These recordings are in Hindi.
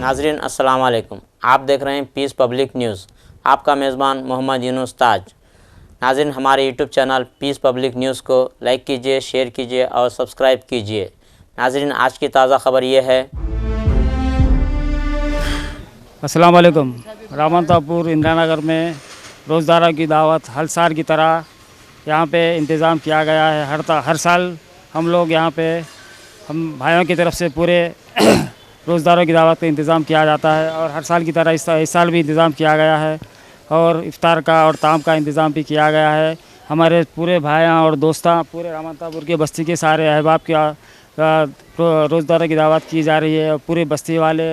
नाजरीन अस्सलाम वालेकुम, आप देख रहे हैं पीस पब्लिक न्यूज़। आपका मेज़बान मोहम्मद यूनुस ताज। नाजरीन, हमारे YouTube channel Peace Public News को लाइक कीजिए, शेयर कीजिए और सब्सक्राइब कीजिए। नाजरीन, आज की ताज़ा खबर ये है। अस्सलाम वालेकुम। रामनतापुर इंदिरा नगर में रोज़दारा की दावत हर साल की तरह यहाँ पे इंतज़ाम किया गया है। हर साल हम लोग यहाँ पे हम भाइयों की तरफ से पूरे रोज़दारों की दावत का इंतज़ाम किया जाता है और हर साल की तरह इस साल भी इंतज़ाम किया गया है और इफ्तार का और ताम का इंतज़ाम भी किया गया है। हमारे पूरे भाइयाँ और दोस्तां पूरे रामनतापुर के बस्ती के सारे अहबाब की रोज़दारों की दावत की जा रही है और पूरे बस्ती वाले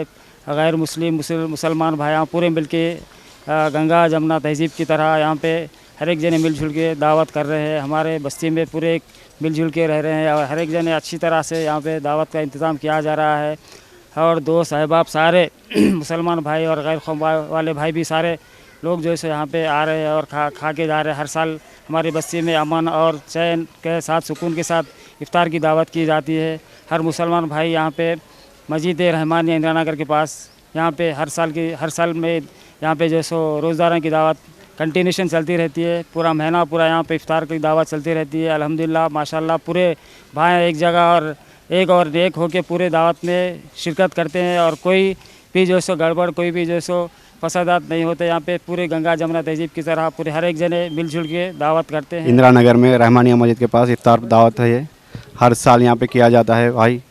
गैर मुसलमान भाइयाँ पूरे मिलके गंगा जमुना तहज़ीब की तरह यहाँ पे हर एक जने मिलजुल के दावत कर रहे हैं। हमारे बस्ती में पूरे मिलजुल के रह रहे हैं और हर एक जने अच्छी तरह से यहाँ पे दावत का इंतज़ाम किया जा रहा है और दोस्त अहबाब सारे मुसलमान भाई और गैर कौम वाले भाई भी सारे लोग जो है यहाँ पे आ रहे हैं और खा के जा रहे हैं। हर साल हमारी बस्ती में अमन और चैन के साथ सुकून के साथ इफ्तार की दावत की जाती है। हर मुसलमान भाई यहाँ पे मस्जिद रहमानिया इंदिरा नगर के पास यहाँ पे हर साल में यहाँ पे जो सो रोज़दारों की दावत कंटिन्यूशन चलती रहती है। पूरा महीना पूरा यहाँ पे इफ्तार की दावत चलती रहती है। अल्हम्दुलिल्लाह माशाल्लाह पूरे भाई एक जगह और एक होके पूरे दावत में शिरकत करते हैं और कोई भी जो सो गड़बड़ कोई भी जो सो फसादात नहीं होते। यहाँ पे पूरे गंगा जमुना तहज़ीब की तरह पूरे हर एक जने मिलजुल के दावत करते हैं। इंदिरा नगर में रहमानिया मस्जिद के पास इफ्तार दावत है, ये हर साल यहाँ पे किया जाता है। भाई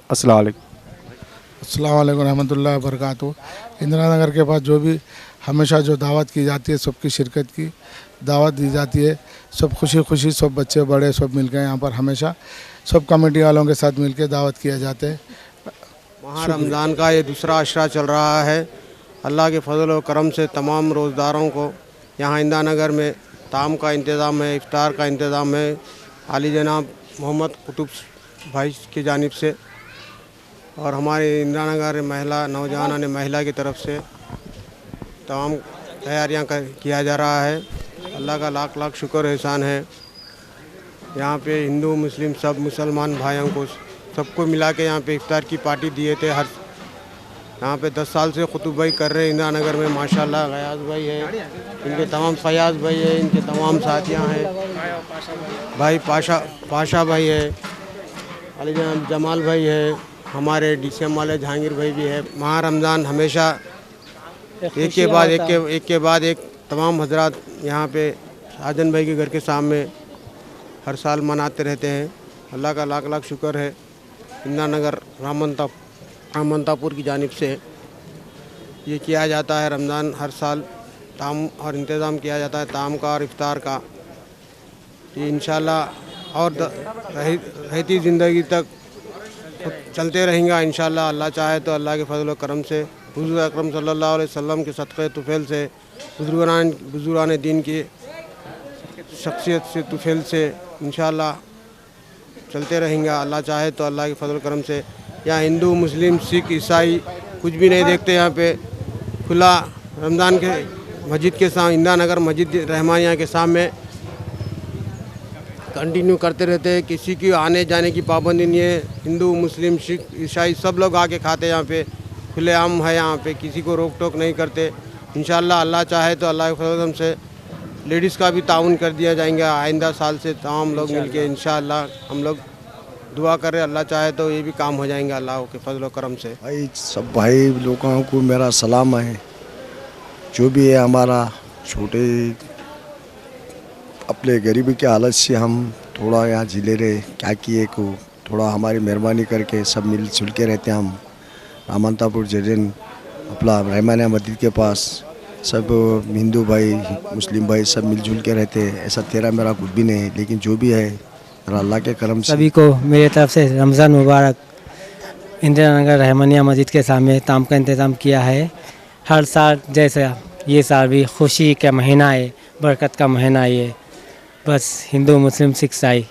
अस्सलाम वालेकुम रहमतुल्लाह बरकातहू। इंदिरा नगर के पास जो भी हमेशा जो दावत की जाती है, सबकी शिरकत की दावत दी जाती है। सब खुशी सब बच्चे बड़े सब मिलकर यहाँ पर हमेशा सब कमेटी वालों के साथ मिलकर दावत किया जाते हैं। माह रमज़ान का ये दूसरा अशरा चल रहा है। अल्लाह के फजल और करम से तमाम रोज़दारों को यहाँ इंदिरा नगर में ताम का इंतज़ाम है, इफ्तार का इंतज़ाम है। आली जनाब मोहम्मद कुतुब भाई की जानिब से और हमारे इंदिरा नगर महिला की तरफ से तमाम तैयारियां किया जा रहा है। अल्लाह का लाख लाख शुक्र एहसान है। यहाँ पे हिंदू मुस्लिम सब मुसलमान भाइयों को सबको मिला के यहाँ पे इफ्तार की पार्टी दिए थे। यहाँ पे 10 साल से कुतुब भाई कर रहे हैं इंदिरा नगर में माशाल्लाह। गयाज भाई है, इनके तमाम फयाज भाई है, इनके तमाम साथियाँ हैं, भाई पाशा भाई है, अली जमाल भाई है, हमारे DCM वाले जहांगीर भाई भी है। माह रमज़ान हमेशा एक के बाद एक तमाम हजरात यहाँ पे साजन भाई के घर के सामने हर साल मनाते रहते हैं। अल्लाह का लाख लाख शुक्र है। इंदिरा नगर रामनतापुर की जानिब से ये किया जाता है। रमज़ान हर साल ताम और इंतज़ाम किया जाता है ताम का और इफ्तार का। ये इंशाल्लाह और रहती ज़िंदगी तक चलते रहेंगे इंशाल्लाह। अल्लाह चाहे तो अल्लाह के फजल व करम से हुज़ूर अकरम सल्लल्लाहु अलैहि वसल्लम के सदक़े तुफ़ैल से बुज़ुर्गान दीन की शख्सियत से तुफ़ैल से इंशाल्लाह चलते रहेंगे। अल्लाह चाहे तो अल्लाह के फजल करम से। यहाँ हिंदू मुस्लिम सिख ईसाई कुछ भी नहीं देखते। यहाँ पे खुला रमज़ान के मस्जिद के सामने इंदिरा नगर मस्जिद रहमानिया के सामने कंटिन्यू करते रहते हैं। किसी की आने जाने की पाबंदी नहीं है। हिंदू मुस्लिम सिख ईसाई सब लोग आके खाते हैं। यहाँ पे खुलेआम है, यहाँ पे किसी को रोक टोक नहीं करते। इंशाल्लाह अल्लाह चाहे तो अल्लाह के फजल से लेडीज़ का भी ताउन कर दिया जाएंगे आइंदा साल से। तमाम लोग मिलके इंशाल्लाह हम लोग दुआ करें, अल्लाह चाहे तो ये भी काम हो जाएंगे अल्लाह के फजल करम से। भाई सब भाई लोगों को मेरा सलाम है। जो भी है हमारा छोटे अपने गरीबी के हालत से हम थोड़ा यहाँ झेले रहे, क्या किए को थोड़ा हमारी मेहरबानी करके सब मिलजुल के रहते हैं। हम रामनतापुर जजन अपना रहमानिया मस्जिद के पास सब हिंदू भाई मुस्लिम भाई सब मिलजुल के रहते हैं। ऐसा तेरा मेरा कुछ भी नहीं, लेकिन जो भी है अल्लाह के करम से। सभी को मेरे तरफ से रमज़ान मुबारक। इंदिरा नगर रहमानिया मस्जिद के सामने ताम का इंतज़ाम किया है। हर साल जैसा ये साल भी खुशी का महीना है, बरकत का महीना ये। बस हिंदू मुस्लिम सिख ईसाई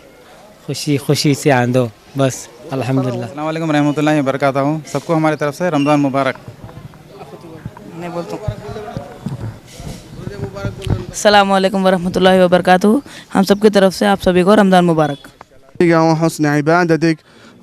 खुशी से आंदो बस। अल्हम्दुलिल्लाह। अस्सलाम वालेकुम रहमतुल्लाहि व बरकातहू। सबको हमारी तरफ से रमज़ान मुबारक। नहीं बोलता हूँ। अस्सलाम वालेकुम वरहमतुल्लाहि वबरकातुहू। हम सब की तरफ से आप सभी को रमज़ान मुबारक। हस्न इबादतिक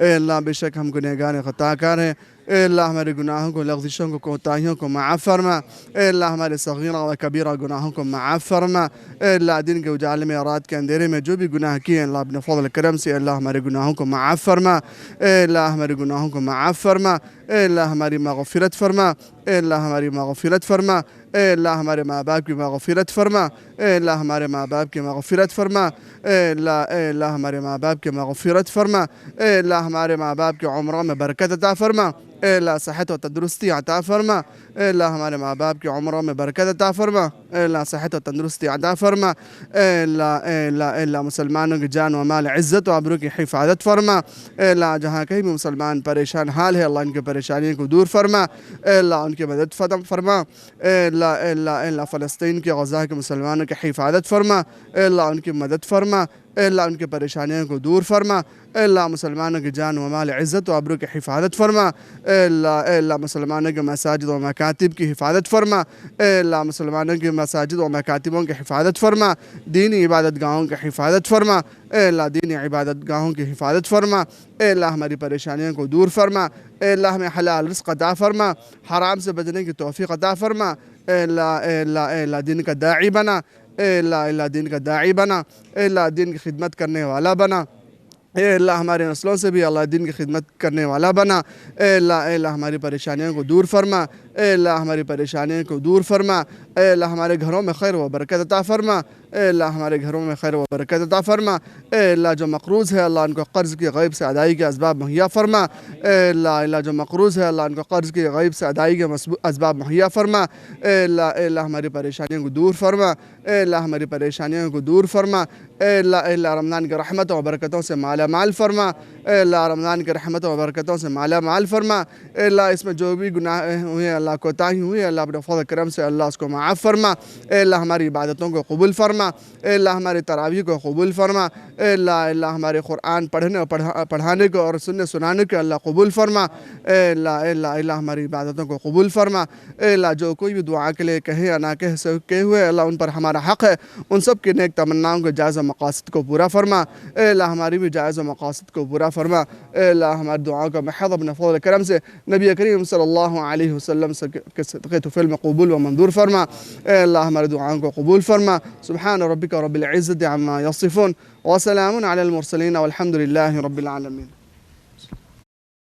ए अल्लाह बेशक हम गुनहगार ख़ताकार हैं, ए अल्लाह हमारे गुनाहों को लग़ज़िशों को कोताहियों को माफ़ फरमा, ए अल्लाह हमारे सगीरा व कबीरा गुनाहों को माफ़ फरमा। ए अल्लाह दिन के उजाले में और रात के अंधेरे में जो भी गुनाह किए अल्लाह अपने फ़ज़ल करम से अल्लाह हमारे गुनाहों को माफ़ फरमा, ए अल्लाह हमारे गुनाहों को माफ़ फरमा, ए अल्लाह हमारी मग़फ़िरत फरमा, ए अल्लाह हमारी मग़फ़िरत फरमा, ए अल्लाह हमारे माँ बाप की मग़फ़िरत फरमा, ए अल्लाह हमारे माँ बाप की मग़फ़िरत फरमा, ए अल्लाह हमारे माँ बाप की मग़फ़िरत फरमा, ए अल्लाह हमारे माँ बाप की उम्रों में बरकत अता फरमा, ए अल्लाह सेहत व तंदुरुस्ती अता फरमा, ए अल्लाह हमारे माँ बाप की उम्रों में बरकत अता फरमा, ए अल्लाह सेहत व तंदुरुस्ती अता फरमा, ए अल्लाह मुसलमानों की जान व माल इज़्ज़त व आबरू की हिफाजत फरमा। ए अल्लाह जहाँ कहीं भी मुसलमान परेशान हाल है अल्लाह इनकी परेशानियों को दूर फरमा, ए अल्लाह उनकी मदद फरमा, ए अल्लाह फ़लस्तीन के गज़ा के मुसलमानों की हिफाजत फरमा, ए अल्लाह उनकी मदद फरमा, ए अल्लाह उनकी परेशानियों को दूर फरमा, ए अल्लाह मुसलमानों की जान व माल इज़्ज़त व आबरू की हिफाजत फरमा, ए अल्लाह मुसलमानों के मसाजिद व मकातिब की हिफाजत फरमा, ए अल्लाह मुसलमानों के मसाजिद व मकातिबों की हिफाजत फरमा, दीनी इबादत गाहों की हिफाजत फरमा, ए अल्लाह दीनी इबादत गाहों की हिफाजत फरमा, ए अल्लाह हमारी परेशानियों को दूर फरमा, ए अल्लाह हमें हलाल रिज़्क़ अता फरमा, हराम से बचने की तौफ़ीक़ अता फरमा, ए अल्लाह दिन का दाई बना, ए अल्लाह दिन का दाई बना, ए अल्लाह दिन की खिदमत करने वाला बना, ए अल्लाह हमारे नस्लों से भी अल्लाह दिन की खिदमत करने वाला बना, ए अल्लाह हमारी परेशानियों को दूर फरमा, ए अल्लाह हमारी परेशानियों को दूर फरमा, ए अल्लाह हमारे घरों में खैर व बरकत अता फरमा, ए अल्लाह हमारे घरों में खैर व बरकत अता फरमा, ए अल्लाह जो मक़रूज़ है अल्लाह उनको क़र्ज़ की गैब से अदाई के असबाब मुहैया फरमा, ए अल्लाह जो मक़रूज़ है अल्लाह उनको क़र्ज़ की गैब से अदाई के असबाब मुहैया फरमा, ए अल्लाह हमारी परेशानियों को दूर फरमा, ए अल्लाह हमारी परेशानियों को दूर फरमा, ए अल्लाह रमज़ान की रहमत व बरकतों से माला माल फरमा, ए अल्लाह रमज़ान की रहमत व बरकतों से माला माल फरमा, ए अल्लाह इसमें जो भी गुनाह हुए अल्लाह कोताही हुई अल्लाह अपने फ़ज़ल करम से अल्लाह उसको माफ़ फरमा, ए अल्लाह हमारी इबादतों को कबूल फरमा, ए अल्लाह हमारी तरावी को कबूल फरमा, ए अल्लाह हमारे क़ुरआन पढ़ने और पढ़ाने को और सुनने सुनाने को अल्लाह कबूल फरमा, ए अल्लाह हमारी इबादतों को कबूल फरमा, ए अल्लाह जो कोई भी दुआ के लिए कहे या ना कहे हुए अल्लाह उन पर हमारा हक़ है, उन सब की नेक तमन्नाओं को जायज़ मक़ासद को पूरा फरमा, ए अल्लाह हमारी भी जायज़ मक़ासद को पूरा फरमा, ए अल्लाह हमारी दुआओं का महज़ अपने फ़ज़ल करम से नबी करीम सल्लल्लाहु अलैहि वसल्लम के सदक़े तुफ़ैल में कबूल व मंजूर फरमा, ए अल्लाह हमारी दुआओं को कबूल फरमा। सुब्हान रब्बिका रब्बिल इज़्ज़ति अम्मा यसिफ़ून व सलामुन अलल मुरसलीन वल्हम्दुलिल्लाहि रब्बिल आलमीन।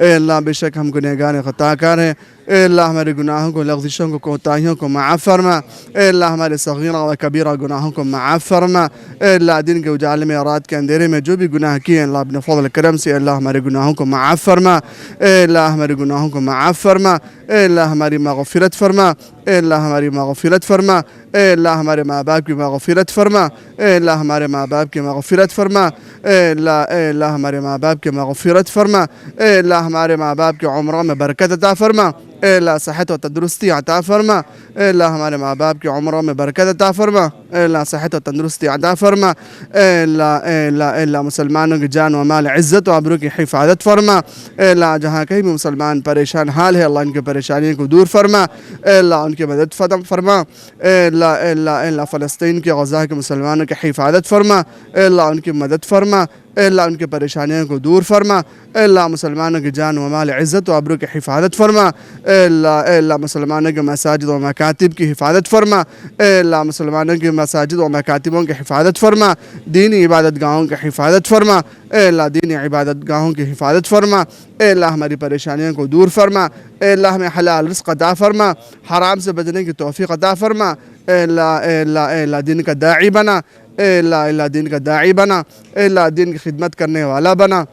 ए अल्लाह बेशक हम गुनहगार ख़ताकार हैं। ए अल्लाह हमारे गुनाहों को, लग़ज़िशों को, कोताहियों को माफ़ फरमा। ए अल्लाह हमारे सगीरा व कबीरा गुनाहों को माफ़ फरमा। ए अल्लाह दिन के उजाले में और रात के अंधेरे में जो भी गुनाह किए अल्लाह अपने फ़ज़ल करम से अल्लाह हमारे गुनाहों को माफ़ फरमा। ए अल्लाह हमारे गुनाहों को माफ़ फरमा। ए अल्लाह हमारी मग़फ़िरत फरमा। ए अल्लाह हमारी मग़फ़िरत फरमा। ए अल्लाह हमारे माँ बाप की मग़फ़िरत फरमा। ए अल्लाह हमारे माँ बाप की मग़फ़िरत फरमा। ए अल्लाह हमारे माँ बाप की मग़फ़िरत फरमा। ए अल्लाह हमारे माँ बाप की उम्रों में बरकत अता फरमा। ए अल्लाह सेहत व तंदुरुस्ती अता फरमा। ए अल्लाह हमारे माँ बाप की उम्रों में बरकत अता फरमा। ए अल्लाह सेहत व तंदुरुस्ती अता फरमा। ए अल्लाह मुसलमानों की जान व माल इज़्ज़त व आबरू की हिफाजत फरमा। ए अल्लाह जहाँ कहीं भी मुसलमान परेशान हाल है अल्लाह इनकी परेशानियों को दूर फरमा। ए अल्लाह उनकी मदद फरमा। ए अल्लाह फ़लस्तीन के गज़ा के मुसलमानों की हिफाजत फरमा। ए अल्लाह उनकी मदद फरमा। ए अल्लाह उनकी परेशानियों को दूर फरमा। ए अल्लाह मुसलमानों की जान व माल इज़्ज़त व आबरू की हिफाजत फरमा। ए अल्लाह मुसलमानों के मसाजिद व मकातिब की हिफाजत फरमा। ए अल्लाह मुसलमानों के मसाजिद व मकातिबों की हिफाजत फरमा। दीनी इबादत गाहों की हिफाजत फरमा। ए अल्लाह दीनी इबादत गाहों की हिफाजत फरमा। ए अल्लाह हमारी परेशानियों को दूर फरमा। ए अल्लाह हमें हलाल रिज़्क़ अता फरमा। हराम से बचने की तौफ़ीक़ अता फरमा। ए अल्लाह दिन का दाई बना। ए अल्लाह दिन का दाई बना। ए अल्लाह दिन की खिदमत करने वाला बना।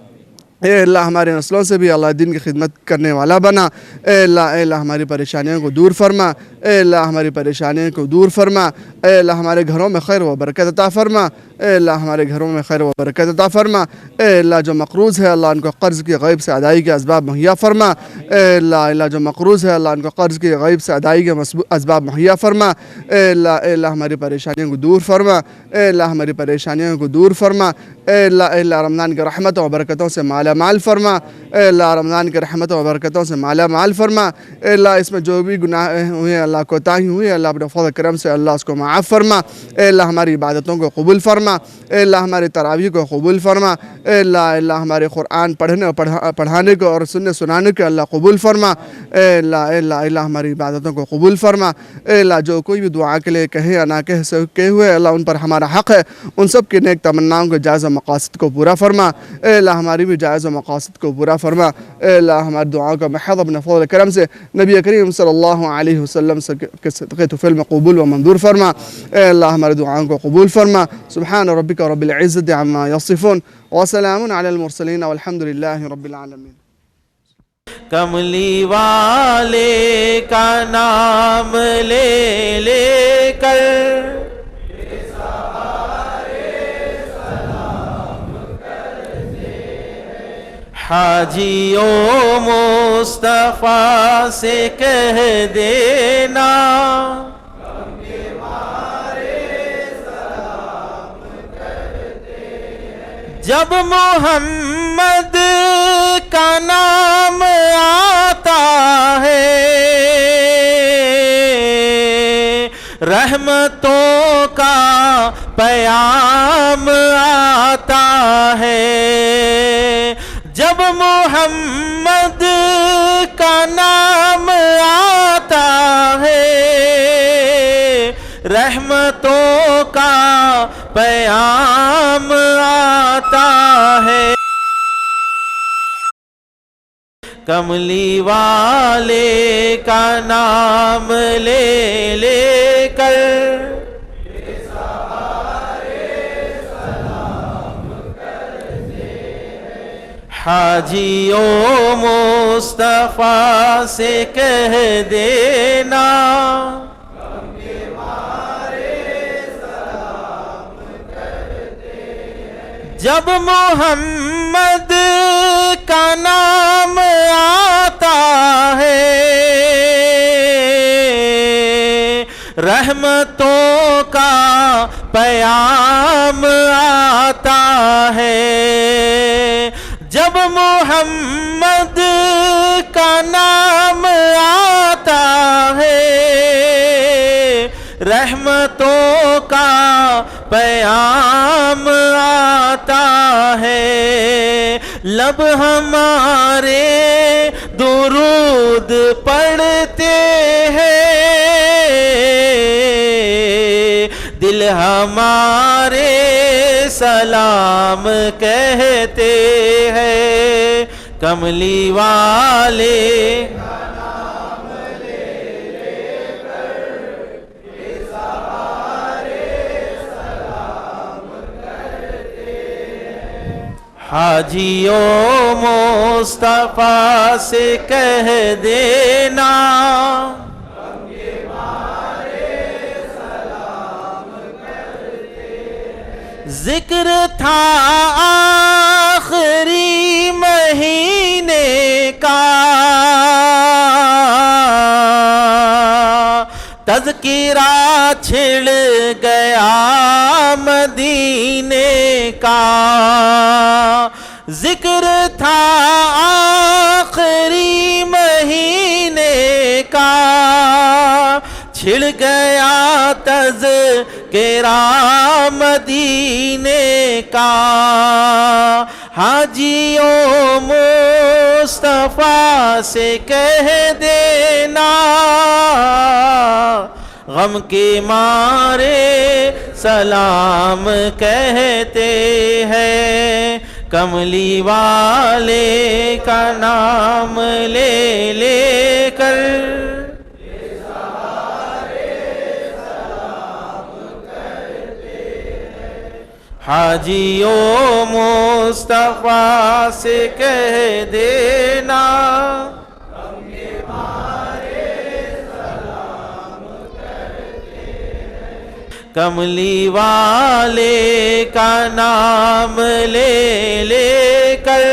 ए अल्लाह हमारे नस्लों से भी अल्लाह दिन की खिदमत करने वाला बना। ए अल्लाह हमारी परेशानियों को दूर फरमा। ए अल्लाह हमारी परेशानियों को दूर फरमा। ए अल्लाह हमारे घरों में खैर व बरकत अता फरमा। ए अल्लाह हमारे घरों में खैर व बरकत अता फरमा। ए अल्लाह जो मक़रूज़ है अल्लाह उनको क़र्ज़ की गैब से अदाई के असबाब मुहैया फरमा। ए अल्लाह जो मक़रूज़ है अल्लाह उनको क़र्ज़ की गैब से अदाई के असबाब मुहैया फरमा। ए अल्लाह हमारी परेशानियों को दूर फरमा। ए अल्लाह हमारी परेशानियों को दूर फरमा। ए अल्लाह रमज़ान की रहमत व बरकतों से माला माल फरमा। ए अल्लाह रमज़ान की रहमत व बरकतों से माला माल फरमा। ए अल्लाह इसमें जो भी गुनाह हुए अल्लाह कोताही हुई अल्लाह अपने फ़ज़ल करम से अल्लाह उसको माफ़ फरमा। ए अल्लाह हमारी इबादतों को कबूल फरमा। ए अल्लाह हमारी तरावी को कबूल फरमा। ए अल्लाह हमारे क़ुरआन पढ़ने और पढ़ाने को और सुनने सुनाने को अल्लाह कबूल फरमा। ए अल्लाह हमारी इबादतों को कबूल फरमा। ए अल्लाह जो कोई भी दुआ के लिए कहे या ना कहे हुए अल्लाह उन पर हमारा हक़ है। उन सब की नेक तमन्नाओं को जायज़ मक़ासद को पूरा फरमा। ए अल्लाह हमारी भी जायज़ मक़ासद को पूरा फरमा। ए अल्लाह हमारी दुआओं का महज़ अपने फ़ज़ल करम से नबी करीम सल्लल्लाहु अलैहि वसल्लम के सदक़े तुफ़ैल में कबूल व मंजूर फरमा। ए अल्लाह हमारी दुआओं को कबूल फरमा। सुब्हान रब्बिका रब्बिल इज़्ज़ति अम्मा यसिफ़ून व सलामुन अलल मुरसलीन वल्हम्दुलिल्लाहि रब्बिल आलमीन। कमली वाले का नाम ले लेकर हाजियों मुस्तफ़ा से कह देना जब मोहम्मद का नाम आता है रहमतों का पयाम आता है। जब मोहम्मद का नाम आता है रहमतों का पयाम आता है। कमली वाले का नाम ले लेकर हाजियों मुस्तफ़ा से कह देना जब मोहम्मद का नाम आता है रहमतों का पयाम आता है। जब मोहम्मद का नाम आता है रहमतों का पैगाम आता है। लब हमारे दुरूद पढ़ते हैं, दिल हमारे सलाम कहते हैं। कमली वाले हाजियों मुस्तफा से कह देना, जिक्र था आखिरी महीने का, तज़किरा छिड़ गया मदीने का। जिक्र था आखिरी महीने का, छिड़ गया तज़किरा मदीने का। हाजियों मुस्तफा से कह देना, गम के मारे सलाम कहते हैं। कमली वाले का नाम ले लेकर हाजियों मुस्तफा से कह देना, कमली वाले का नाम ले लेकर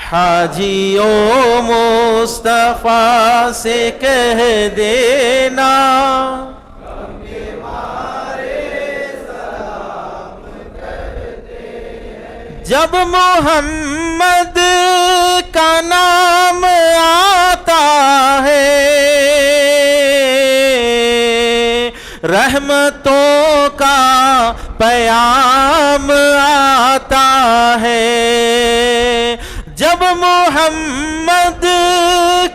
हाजियों मुस्तफा से कह देना, जब मोहम्मद का नाम आता है, रहमतों का पैगाम आता है। जब मोहम्मद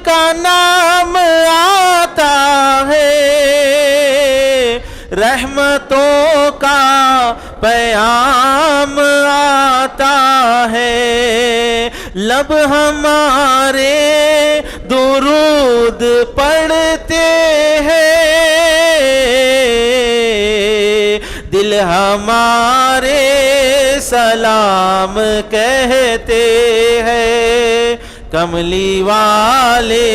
का नाम आता है, रहमतों का पैगाम आता है। लब हमारे दुरूद पढ़ते हैं, दिल हमारे सलाम कहते हैं। कमली वाले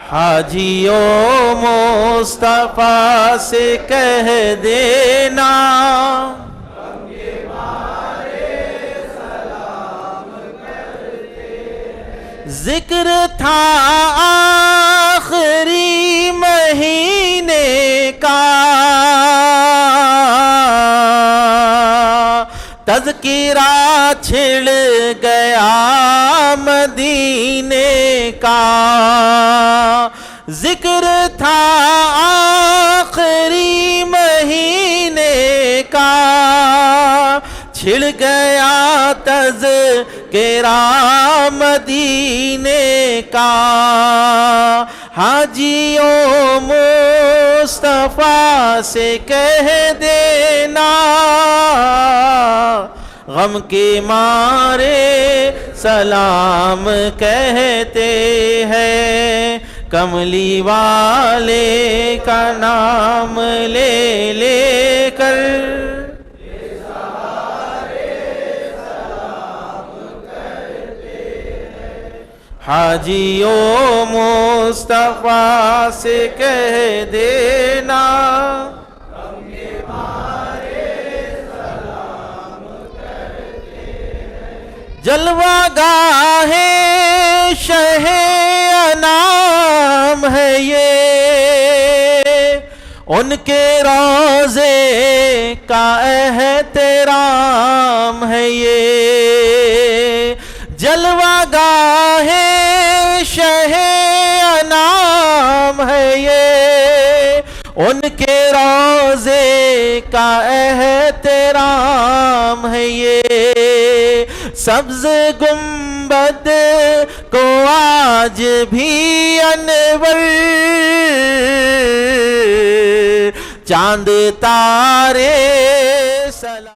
हाजियों मुस्तफा से कह देना, जिक्र था आखिरी महीने का, तज़किरा छिड़ गया मदीने का। जिक्र था आखिरी महीने का, छिड़ गया तज़किरा मदीने का। हाजियों मुस्तफा से कह देना, गम के मारे सलाम कहते हैं। कमली वाले का नाम ले लेकर हाजियों मुस्तफा से कह देना, जलवा गाहे शहे अनाम है ये, उनके रोज़े का एहतराम है ये। जलवा गाहे शहे अनाम है ये, उनके रोज़े का एहतराम है ये। सब्ज़ गुंबद को आज भी अनवर चांद तारे सलाम